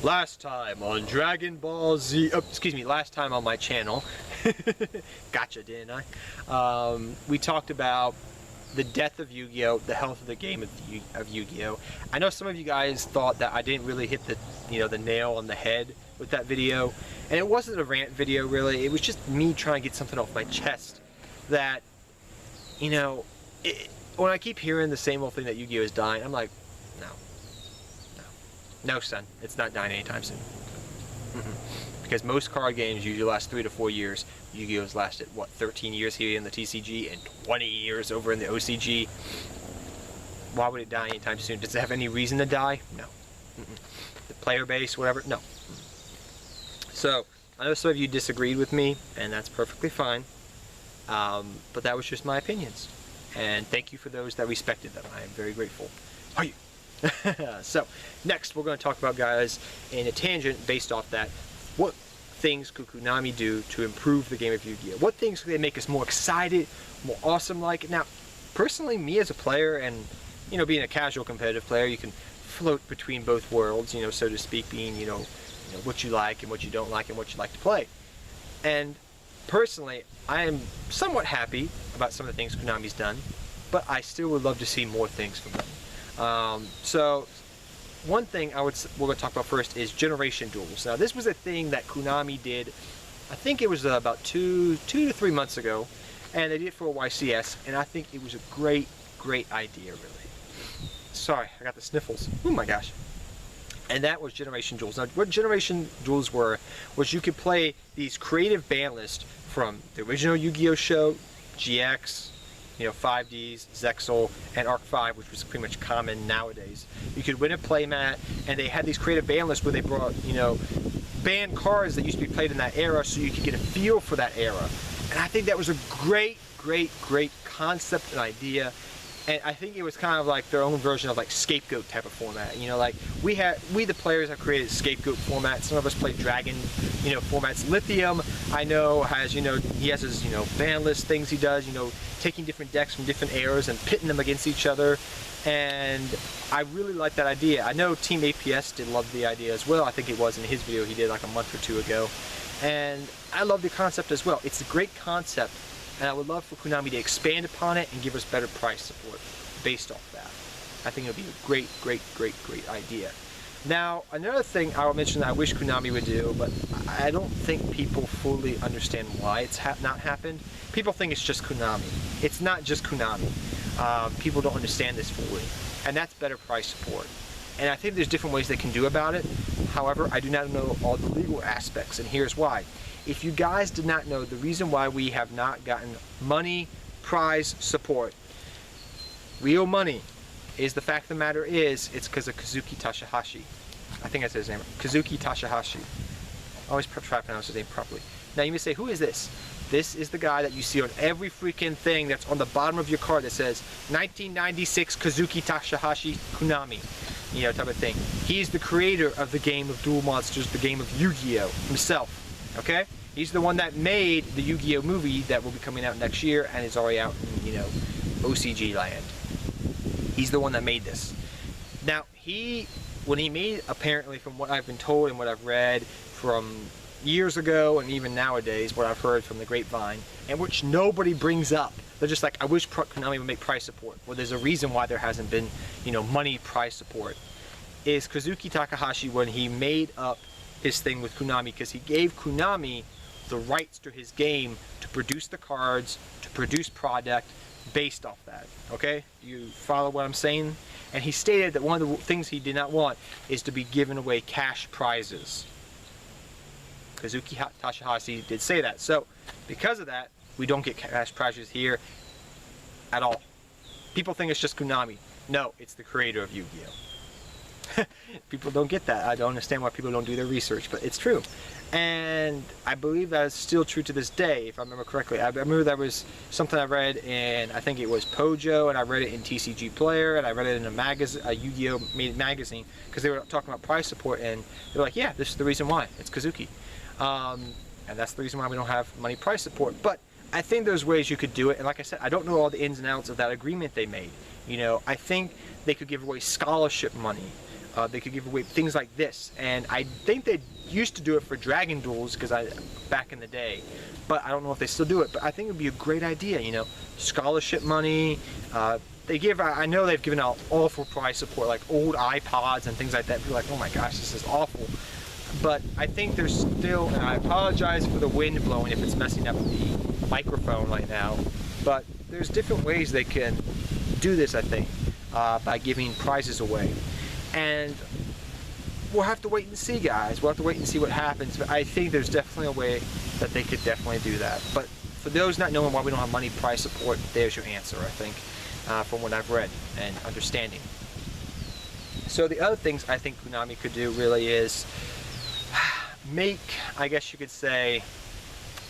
Last time on Dragon Ball Z, last time on my channel, gotcha, didn't I? We talked about the death of Yu-Gi-Oh, the health of the game of Yu-Gi-Oh. I know some of you guys thought that I didn't really hit the, the nail on the head with that video, and it wasn't a rant video really. It was just me trying to get something off my chest that, when I keep hearing the same old thing that Yu-Gi-Oh is dying, I'm like, no, son, it's not dying anytime soon. Because most card games usually last 3 to 4 years. Yu-Gi-Oh's lasted, what, 13 years here in the TCG and 20 years over in the OCG. Why would it die anytime soon? Does it have any reason to die? No. The player base, whatever? No. So, I know some of you disagreed with me, and that's perfectly fine. But that was just my opinions. And thank you for those that respected them. I am very grateful. Are you? So, next we're going to talk about, guys, in a tangent based off that, what things could Konami do to improve the game of Yu-Gi-Oh? What things could they make us more excited, more awesome like? Now, personally, me as a player and, being a casual competitive player, you can float between both worlds, so to speak, being, what you like and what you don't like and what you like to play. And personally, I am somewhat happy about some of the things Konami's done, but I still would love to see more things from them. So one thing we're going to talk about first is generation duels. Now this was a thing that Konami did, I think it was about two to 3 months ago, and they did it for YCS, and I think it was a great idea, really. Sorry, I got the sniffles. Oh my gosh. And that was generation duels. Now what generation duels were was you could play these creative ban lists from the original Yu-Gi-Oh show, GX, 5Ds, Zexal, and Arc 5, which was pretty much common nowadays. You could win a playmat, and they had these creative ban lists where they brought, banned cards that used to be played in that era so you could get a feel for that era. And I think that was a great concept and idea. And I think it was kind of like their own version of like Scapegoat type of format. Like we the players have created Scapegoat formats. Some of us play Dragon, formats. Lithium, I know, has, he has his, ban list things he does, taking different decks from different eras and pitting them against each other. And I really like that idea. I know Team APS did love the idea as well. I think it was in his video he did like a month or two ago. And I love the concept as well. It's a great concept. And I would love for Konami to expand upon it and give us better price support based off that. I think it would be a great idea. Now, another thing I will mention that I wish Konami would do, but I don't think people fully understand why it's not happened. People think it's just Konami. It's not just Konami. People don't understand this fully. And that's better price support. And I think there's different ways they can do about it. However, I do not know all the legal aspects, and here's why. If you guys did not know, the reason why we have not gotten money prize support, real money, is the fact of the matter is, it's because of Kazuki Takahashi. I think that's his name. Kazuki Takahashi. I always try to pronounce his name properly. Now you may say, who is this? This is the guy that you see on every freaking thing that's on the bottom of your card that says 1996 Kazuki Takahashi Konami. Type of thing. He's the creator of the game of Duel Monsters, the game of Yu-Gi-Oh! Himself. Okay? He's the one that made the Yu-Gi-Oh! Movie that will be coming out next year and is already out in, OCG land. He's the one that made this. Now, when he made, apparently from what I've been told and what I've read from years ago and even nowadays, what I've heard from the grapevine, and which nobody brings up. They're just like, I wish Konami would make price support. Well, there's a reason why there hasn't been, money price support. Is Kazuki Takahashi, when he made up his thing with Konami, because he gave Konami the rights to his game to produce the cards, to produce product based off that. Okay? You follow what I'm saying? And he stated that one of the things he did not want is to be giving away cash prizes. Kazuki Takahashi did say that. So, because of that, we don't get cash prizes here at all. People think it's just Konami. No, it's the creator of Yu-Gi-Oh! People don't get that. I don't understand why people don't do their research, but it's true. And I believe that is still true to this day, if I remember correctly. I remember that was something I read in, I think it was Pojo, and I read it in TCG Player, and I read it in a magazine, a Yu-Gi-Oh! Magazine, because they were talking about price support, and they were like, yeah, this is the reason why. It's Kazuki. And that's the reason why we don't have money price support. But I think there's ways you could do it, and like I said, I don't know all the ins and outs of that agreement they made. I think they could give away scholarship money. They could give away things like this, and I think they used to do it for Dragon Duels back in the day, but I don't know if they still do it. But I think it would be a great idea, you know, scholarship money. I know they've given out awful prize support, like old iPods and things like that. People are like, oh my gosh, this is awful. But I think there's still, and I apologize for the wind blowing if it's messing up the microphone right now, but there's different ways they can do this, I think, by giving prizes away. And we'll have to wait and see, guys. We'll have to wait and see what happens. But I think there's definitely a way that they could definitely do that. But for those not knowing why we don't have money prize support, there's your answer, I think, from what I've read and understanding. So the other things I think Konami could do really is make, I guess you could say,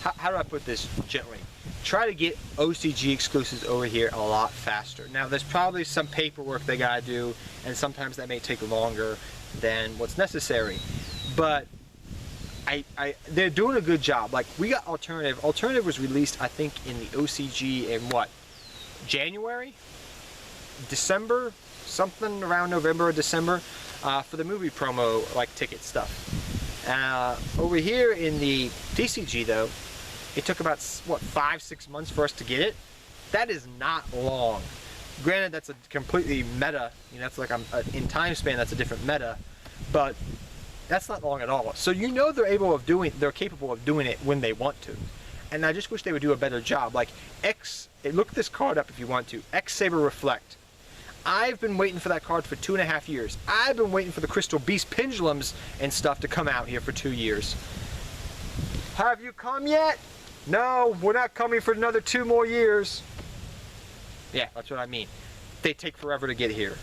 how do I put this gently? Try to get OCG exclusives over here a lot faster. Now there's probably some paperwork they gotta do, and sometimes that may take longer than what's necessary. But they're doing a good job. Like, we got Alternative. Alternative was released, I think, in the OCG in what? January? December? Something around November or December, for the movie promo, like, ticket stuff. Over here in the TCG, though, it took about, what, 5-6 months for us to get it? That is not long. Granted, that's a completely meta, you know, that's like in time span, that's a different meta, but that's not long at all. So you know they're capable of doing it when they want to. And I just wish they would do a better job. Like, look this card up if you want to. X-Saber Reflect. I've been waiting for that card for 2.5 years. I've been waiting for the Crystal Beast pendulums and stuff to come out here for 2 years. Have you come yet? No, we're not coming for another 2 more years. Yeah, that's what I mean. They take forever to get here.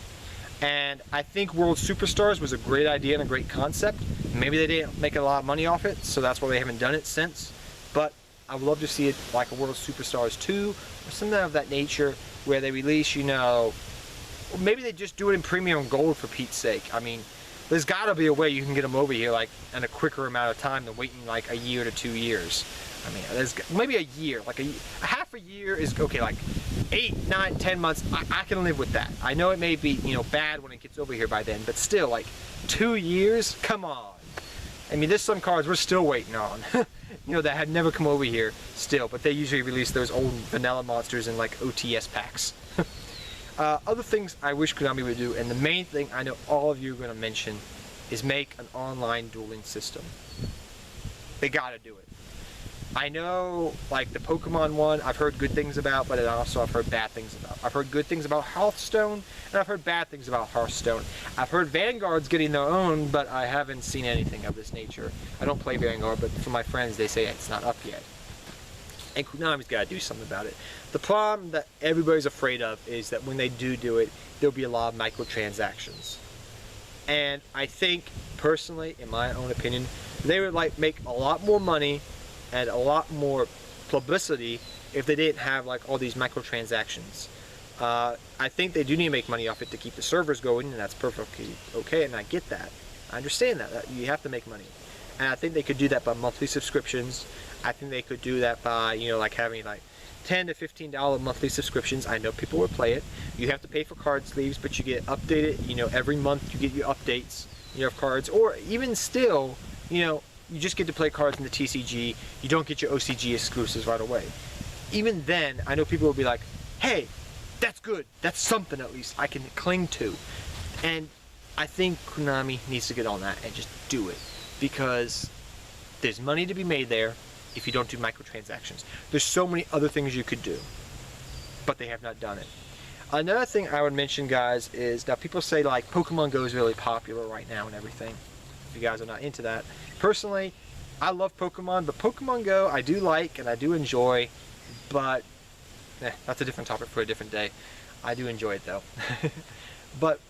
And I think World Superstars was a great idea and a great concept. Maybe they didn't make a lot of money off it, so that's why they haven't done it since. But I would love to see it like a World Superstars 2 or something of that nature, where they release, you know, or maybe they just do it in premium gold for Pete's sake. I mean, there's got to be a way you can get them over here like in a quicker amount of time than waiting like a year to 2 years. I mean, there's maybe a year, like a half a year is okay, like 8, 9, 10 months, I can live with that. I know it may be, you know, bad when it gets over here by then, but still, like 2 years, come on. I mean, there's some cards we're still waiting on, you know, that had never come over here still, but they usually release those old vanilla monsters in like OTS packs. Other things I wish Konami would do, and the main thing I know all of you are going to mention, is make an online dueling system. They gotta do it. I know, like the Pokemon one, I've heard good things about, but also I've heard bad things about. I've heard good things about Hearthstone, and I've heard bad things about Hearthstone. I've heard Vanguard's getting their own, but I haven't seen anything of this nature. I don't play Vanguard, but from my friends, they say it's not up yet. And Konami's got to do something about it. The problem that everybody's afraid of is that when they do it, there'll be a lot of microtransactions. And I think, personally, in my own opinion, they would like make a lot more money and a lot more publicity if they didn't have like all these microtransactions. I think they do need to make money off it to keep the servers going, and that's perfectly okay, and I get that. I understand that you have to make money. And I think they could do that by monthly subscriptions. I think they could do that by, you know, like having like $10 to $15 monthly subscriptions. I know people would play it. You have to pay for card sleeves, but you get updated, you know, every month you get your updates, you know, of cards. Or even still, you know, you just get to play cards in the TCG. You don't get your OCG exclusives right away. Even then, I know people will be like, hey, that's good. That's something at least I can cling to. And I think Konami needs to get on that and just do it. Because there's money to be made there if you don't do microtransactions. There's so many other things you could do, but they have not done it. Another thing I would mention, guys, is now people say like Pokemon Go is really popular right now and everything. If you guys are not into that. Personally, I love Pokemon, but Pokemon Go I do like and I do enjoy, but that's a different topic for a different day. I do enjoy it though. But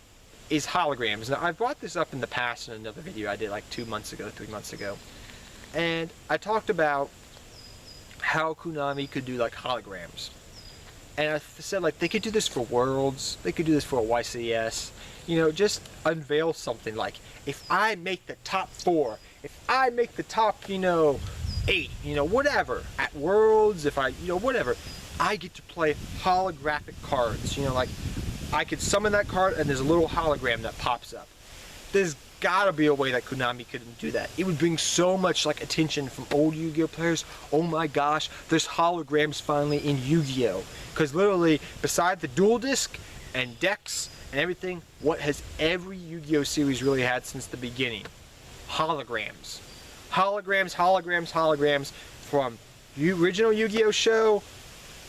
is holograms. Now I brought this up in the past in another video I did like 2 months ago, 3 months ago. And I talked about how Konami could do like holograms. And I said like they could do this for Worlds, they could do this for a YCS, you know, just unveil something like, if I make the top 4, if I make the top, you know, 8, you know, whatever, at Worlds, if I, you know, whatever, I get to play holographic cards, you know, like I could summon that card and there's a little hologram that pops up. There's gotta be a way that Konami couldn't do that. It would bring so much like attention from old Yu-Gi-Oh players. Oh my gosh, there's holograms finally in Yu-Gi-Oh! Because literally, beside the dual disc and decks and everything, what has every Yu-Gi-Oh series really had since the beginning? Holograms. Holograms, holograms, holograms, from original Yu-Gi-Oh show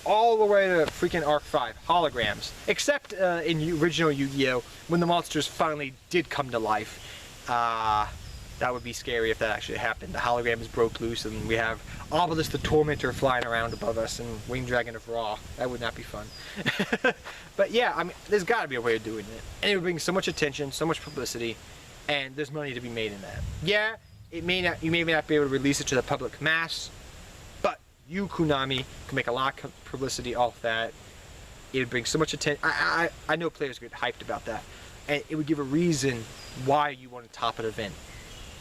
all the way to freaking Arc 5. Holograms. Except in original Yu-Gi-Oh, when the monsters finally did come to life. That would be scary if that actually happened. The holograms broke loose and we have Obelisk the Tormentor flying around above us and Winged Dragon of Ra. That would not be fun. But yeah, I mean, there's got to be a way of doing it. And it would bring so much attention, so much publicity, and there's money to be made in that. Yeah, it may not, you may not be able to release it to the public mass, but you, Konami, can make a lot of publicity off that. It would bring so much attention. I know players get hyped about that. And it would give a reason why you want to top an event.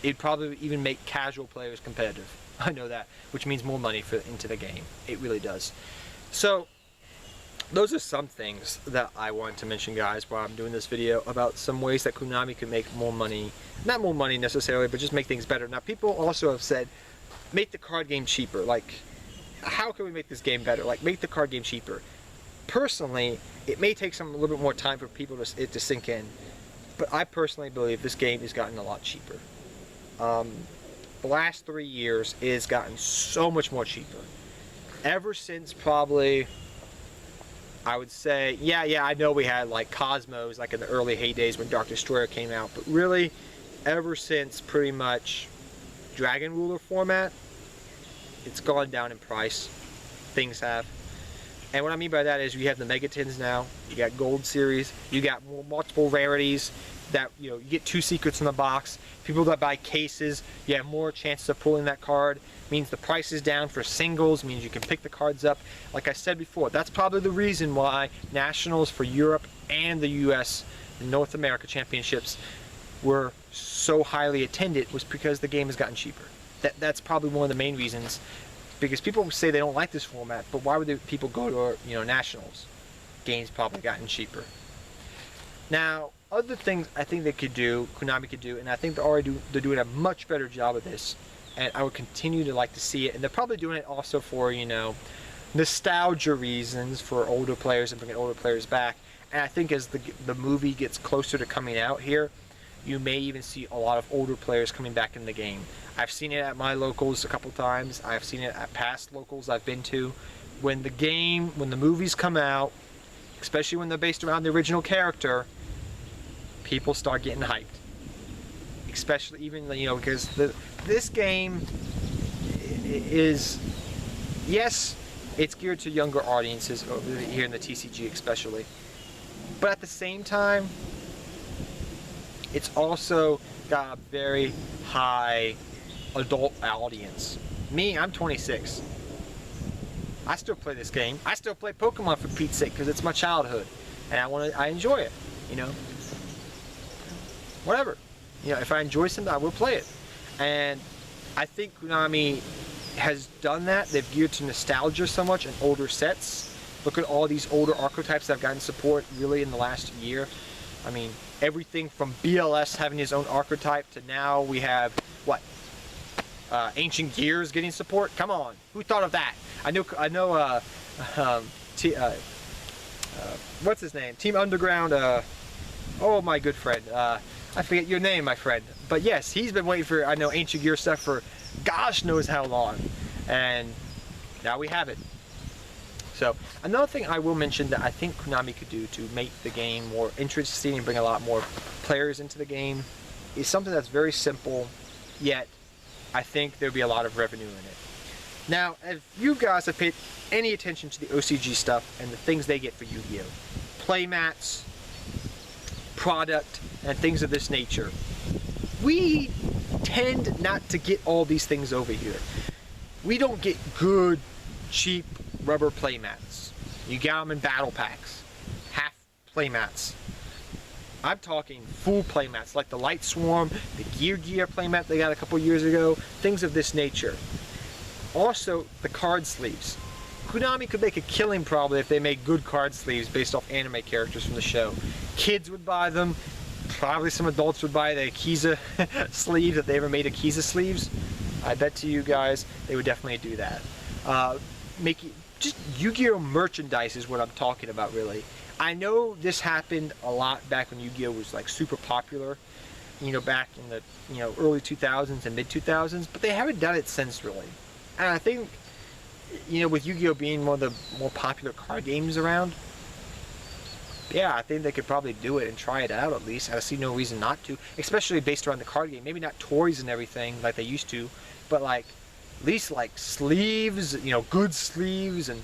It'd probably even make casual players competitive. I know that, which means more money into the game. It really does. So, those are some things that I wanted to mention, guys, while I'm doing this video about some ways that Konami could make more money. Not more money necessarily, but just make things better. Now, people also have said, make the card game cheaper. Like, how can we make this game better? Like, make the card game cheaper. Personally, it may take a little bit more time for people to sink in, but I personally believe this game has gotten a lot cheaper. The last 3 years, it has gotten so much more cheaper. Ever since probably, I would say, yeah, I know we had like Cosmos, like in the early heydays when Dark Destroyer came out, but really, ever since pretty much Dragon Ruler format, it's gone down in price. Things have. And what I mean by that is you have the Megatins now, you got Gold Series, you got multiple rarities that, you know, you get 2 secrets in the box. People that buy cases, you have more chances of pulling that card. Means the price is down for singles, means you can pick the cards up. Like I said before, that's probably the reason why Nationals for Europe and the US, the North America Championships, were so highly attended, was because the game has gotten cheaper. That's probably one of the main reasons. Because people say they don't like this format, but why would people go to, you know, Nationals? Game's probably gotten cheaper. Now, other things I think they could do, Konami could do, and I think they're doing a much better job of this, and I would continue to like to see it. And they're probably doing it also for, you know, nostalgia reasons for older players and bringing older players back. And I think as the movie gets closer to coming out here, you may even see a lot of older players coming back in the game. I've seen it at my locals a couple times. I've seen it at past locals I've been to. When the movies come out, especially when they're based around the original character, people start getting hyped. Especially even, you know, because this game is, yes, it's geared to younger audiences over here in the TCG especially. But at the same time, it's also got a very high adult audience. Me, I'm 26. I still play this game. I still play Pokemon for Pete's sake because it's my childhood, and I enjoy it. You know, whatever. You know, if I enjoy something, I will play it. And I think Konami has done that. They've geared to nostalgia so much and older sets. Look at all these older archetypes that have gotten support really in the last year. I mean, everything from BLS having his own archetype to now we have what? Ancient Gears getting support. Come on, who thought of that? I know. What's his name? Team Underground. Oh, my good friend. I forget your name, my friend. But yes, he's been waiting for, I know, Ancient Gear stuff for gosh knows how long, and now we have it. So another thing I will mention that I think Konami could do to make the game more interesting and bring a lot more players into the game is something that's very simple, yet I think there'd be a lot of revenue in it. Now, if you guys have paid any attention to the OCG stuff and the things they get for Yu-Gi-Oh! Playmats, product, and things of this nature, we tend not to get all these things over here. We don't get good, cheap rubber playmats. You get them in battle packs, half playmats. I'm talking full playmats, like the Light Swarm, the Gear playmat they got a couple years ago, things of this nature. Also, the card sleeves. Konami could make a killing probably if they made good card sleeves based off anime characters from the show. Kids would buy them, Probably some adults would buy the Akiza sleeves if they ever made Akiza sleeves. I bet to you guys they would definitely do that. Just Yu-Gi-Oh merchandise is what I'm talking about, really. I know this happened a lot back when Yu-Gi-Oh was like super popular, you know, back in the early 2000s and mid 2000s, but they haven't done it since, really. And I think, you know, with Yu-Gi-Oh being one of the more popular card games around, yeah, I think they could probably do it and try it out at least. I see no reason not to, especially based around the card game. Maybe not toys and everything like they used to, but like at least like sleeves, you know, good sleeves and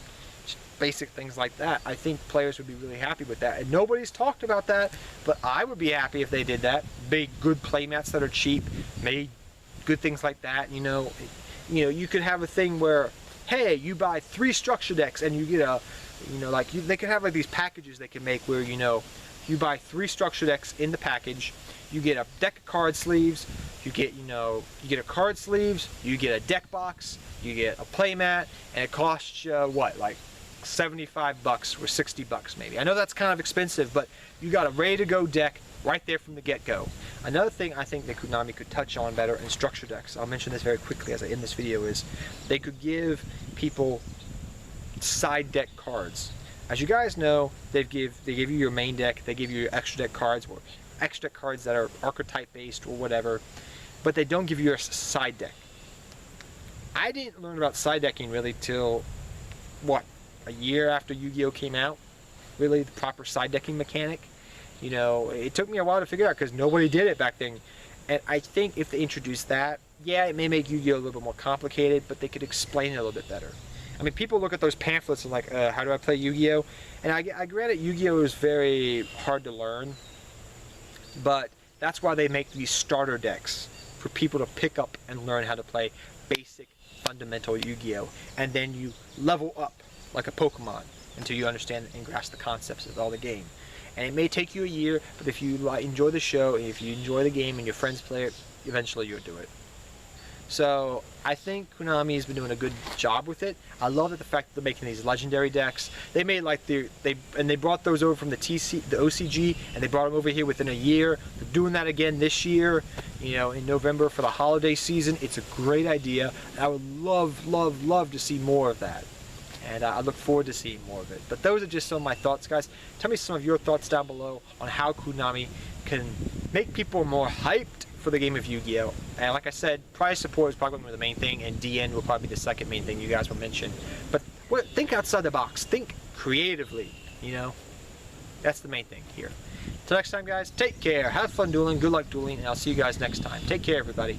basic things like that. I think players would be really happy with that. And nobody's talked about that, but I would be happy if they did that. Made good playmats that are cheap, made good things like that. You know, you could have a thing where, hey, you buy 3 structure decks and you get a, you know, like they could have like these packages they can make where, you know, you buy 3 structure decks in the package, you get a deck of card sleeves, you get, you know, you get a card sleeves, you get a deck box, you get a playmat, and it costs you what, like $75 or $60 maybe. I know that's kind of expensive, but you got a ready to go deck right there from the get-go. Another thing I think that Konami could touch on better in structure decks, I'll mention this very quickly as I end this video, is they could give people side deck cards. As you guys know, they give you your main deck, they give you your extra deck cards, or extra cards that are archetype based or whatever, but they don't give you a side deck. I didn't learn about side decking really till, what, a year after Yu-Gi-Oh came out, really, the proper side decking mechanic. You know, it took me a while to figure out because nobody did it back then. And I think if they introduce that, yeah, it may make Yu-Gi-Oh a little bit more complicated, but they could explain it a little bit better. I mean, people look at those pamphlets and like, how do I play Yu-Gi-Oh? And I granted Yu-Gi-Oh is very hard to learn, but that's why they make these starter decks for people to pick up and learn how to play basic, fundamental Yu-Gi-Oh. And then you level up like a Pokemon until you understand and grasp the concepts of all the game. And it may take you a year, but if you enjoy the show, and if you enjoy the game and your friends play it, eventually you'll do it. So I think Konami has been doing a good job with it. I love the fact that they're making these legendary decks. They made like they brought those over from the OCG, and they brought them over here within a year. They're doing that again this year, you know, in November for the holiday season. It's a great idea. I would love to see more of that. And I look forward to seeing more of it. But those are just some of my thoughts, guys. Tell me some of your thoughts down below on how Konami can make people more hyped for the game of Yu-Gi-Oh! And like I said, prize support is probably the main thing, and DN will probably be the second main thing you guys will mention. But think outside the box. Think creatively, you know? That's the main thing here. Till next time, guys, take care. Have fun dueling. Good luck dueling, and I'll see you guys next time. Take care, everybody.